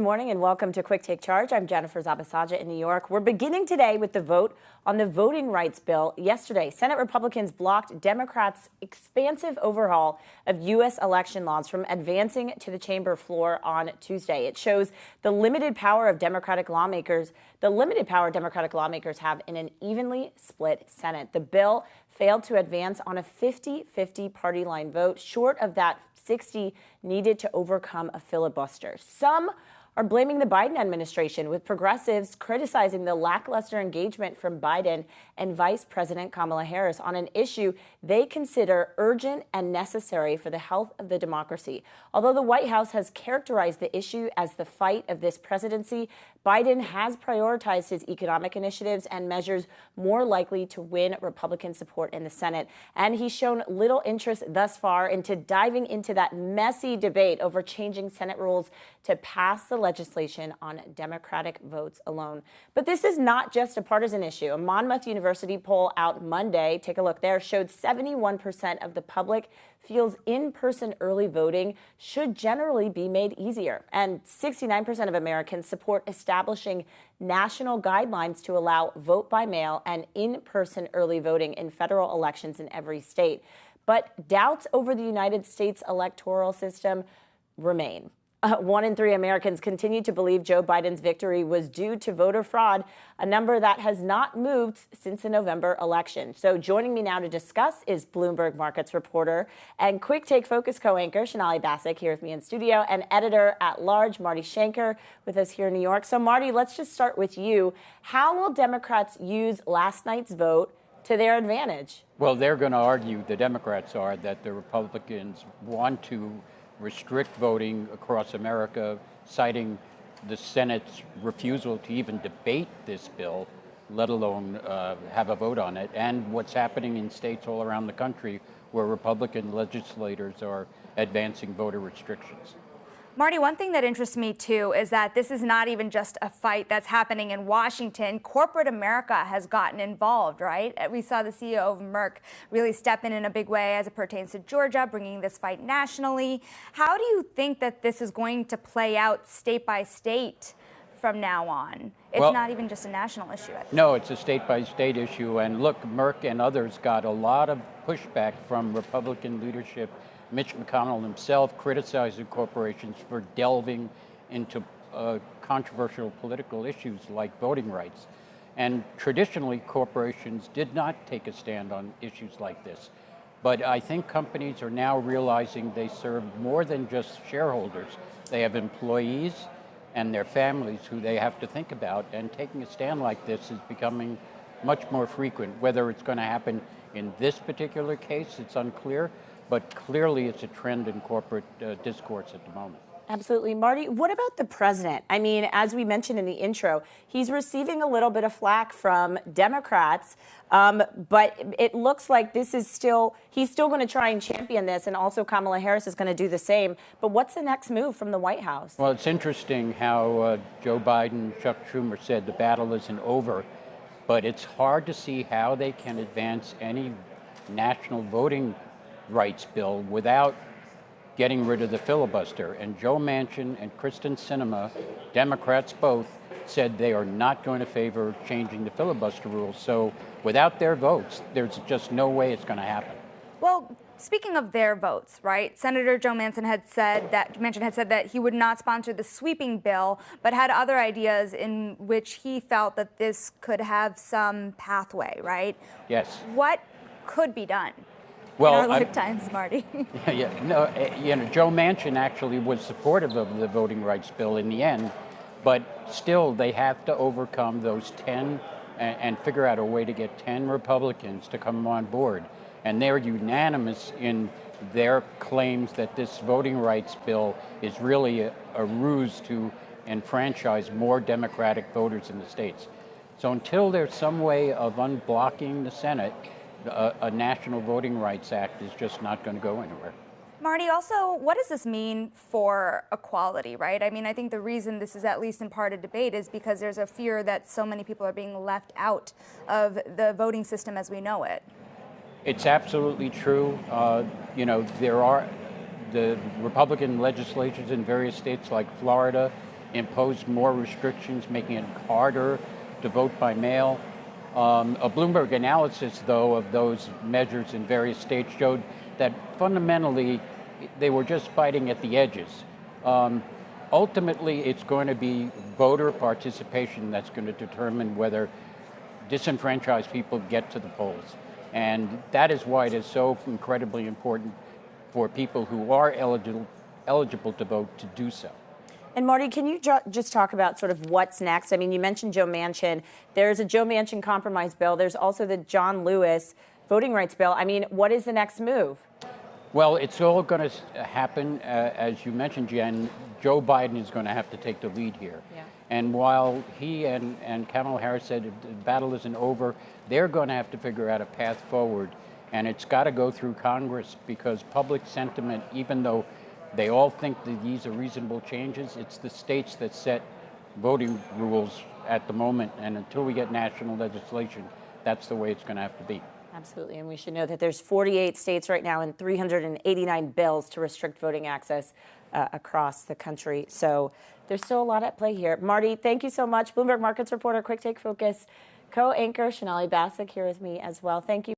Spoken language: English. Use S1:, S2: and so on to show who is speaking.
S1: Good morning and welcome to Quick Take Charge. I'm Jennifer Zabasaja in New York. We're beginning today with the vote on the voting rights bill. Yesterday, Senate Republicans blocked Democrats' expansive overhaul of U.S. election laws from advancing to the chamber floor on Tuesday. It shows the limited power Democratic lawmakers have in an evenly split Senate. The bill failed to advance on a 50-50 party line vote, short of that 60 needed to overcome a filibuster. Some are blaming the Biden administration, with progressives criticizing the lackluster engagement from Biden and Vice President Kamala Harris on an issue they consider urgent and necessary for the health of the democracy. Although the White House has characterized the issue as the fight of this presidency, Biden has prioritized his economic initiatives and measures more likely to win Republican support in the Senate. And he's shown little interest thus far into diving into that messy debate over changing Senate rules to pass the legislation on Democratic votes alone. But this is not just a partisan issue. A Monmouth University poll out Monday, take a look there, showed 71% of the public feels in-person early voting should generally be made easier. And 69% of Americans support establishing national guidelines to allow vote by mail and in-person early voting in federal elections in every state. But doubts over the United States electoral system remain. 1 in 3 Americans continue to believe Joe Biden's victory was due to voter fraud, a number that has not moved since the November election. So joining me now to discuss is Bloomberg Markets reporter and Quick Take Focus co-anchor Sonali Basak here with me in studio, and editor-at-large Marty Schenker with us here in New York. So Marty, let's just start with you. How will Democrats use last night's vote to their advantage?
S2: Well, they're going to argue, the Democrats are, that the Republicans want to restrict voting across America, citing the Senate's refusal to even debate this bill, let alone have a vote on it, and what's happening in states all around the country where Republican legislators are advancing voter restrictions.
S3: Marty, one thing that interests me, too, is that this is not even just a fight that's happening in Washington. Corporate America has gotten involved, right? We saw the CEO of Merck really step in a big way as it pertains to Georgia, bringing this fight nationally. How do you think that this is going to play out state by state from now on? It's not even just a national issue.
S2: No, it's a state-by-state issue. And look, Merck and others got a lot of pushback from Republican leadership. Mitch McConnell himself criticizing corporations for delving into controversial political issues like voting rights. And traditionally, corporations did not take a stand on issues like this. But I think companies are now realizing they serve more than just shareholders. They have employees and their families who they have to think about, and taking a stand like this is becoming much more frequent. Whether it's going to happen in this particular case, it's unclear. But clearly it's a trend in corporate discourse at the moment.
S1: Absolutely. Marty, what about the president? I mean, as we mentioned in the intro, he's receiving a little bit of flack from Democrats, but it looks like he's still going to try and champion this, and also Kamala Harris is going to do the same. But what's the next move from the White House?
S2: Well, it's interesting how Joe Biden, Chuck Schumer said the battle isn't over, but it's hard to see how they can advance any national voting rights bill without getting rid of the filibuster. And Joe Manchin and Kristen Sinema, Democrats both, said they are not going to favor changing the filibuster rules. So without their votes, there's just no way it's going to happen.
S3: Well, speaking of their votes, right? Senator Joe Manchin had said that he would not sponsor the sweeping bill, but had other ideas in which he felt that this could have some pathway, right?
S2: Yes.
S3: What could be done?
S2: Well,
S3: in our lifetimes, Marty.
S2: Joe Manchin actually was supportive of the voting rights bill in the end, but still they have to overcome those 10 and figure out a way to get 10 Republicans to come on board. And they're unanimous in their claims that this voting rights bill is really a ruse to enfranchise more Democratic voters in the states. So until there's some way of unblocking the Senate, a National Voting Rights Act is just not going to go anywhere.
S3: Marty, also, what does this mean for equality, right? I mean, I think the reason this is at least in part a debate is because there's a fear that so many people are being left out of the voting system as we know it.
S2: It's absolutely true. There are the Republican legislatures in various states like Florida impose more restrictions, making it harder to vote by mail. A Bloomberg analysis, though, of those measures in various states showed that fundamentally they were just fighting at the edges. Ultimately, it's going to be voter participation that's going to determine whether disenfranchised people get to the polls. And that is why it is so incredibly important for people who are eligible to vote to do so.
S1: And Marty, can you just talk about sort of what's next? I mean, you mentioned Joe Manchin. There's a Joe Manchin compromise bill. There's also the John Lewis voting rights bill. I mean, what is the next move?
S2: Well, it's all going to happen, as you mentioned, Jen. Joe Biden is going to have to take the lead here. Yeah. And while he and Kamala Harris said the battle isn't over, they're going to have to figure out a path forward. And it's got to go through Congress, because public sentiment, even though they all think that these are reasonable changes, it's the states that set voting rules at the moment. And until we get national legislation, that's the way it's going to have to be.
S1: Absolutely. And we should know that there's 48 states right now and 389 bills to restrict voting access across the country. So there's still a lot at play here. Marty, thank you so much. Bloomberg Markets reporter, Quick Take Focus co-anchor Shonali Bassick here with me as well. Thank you.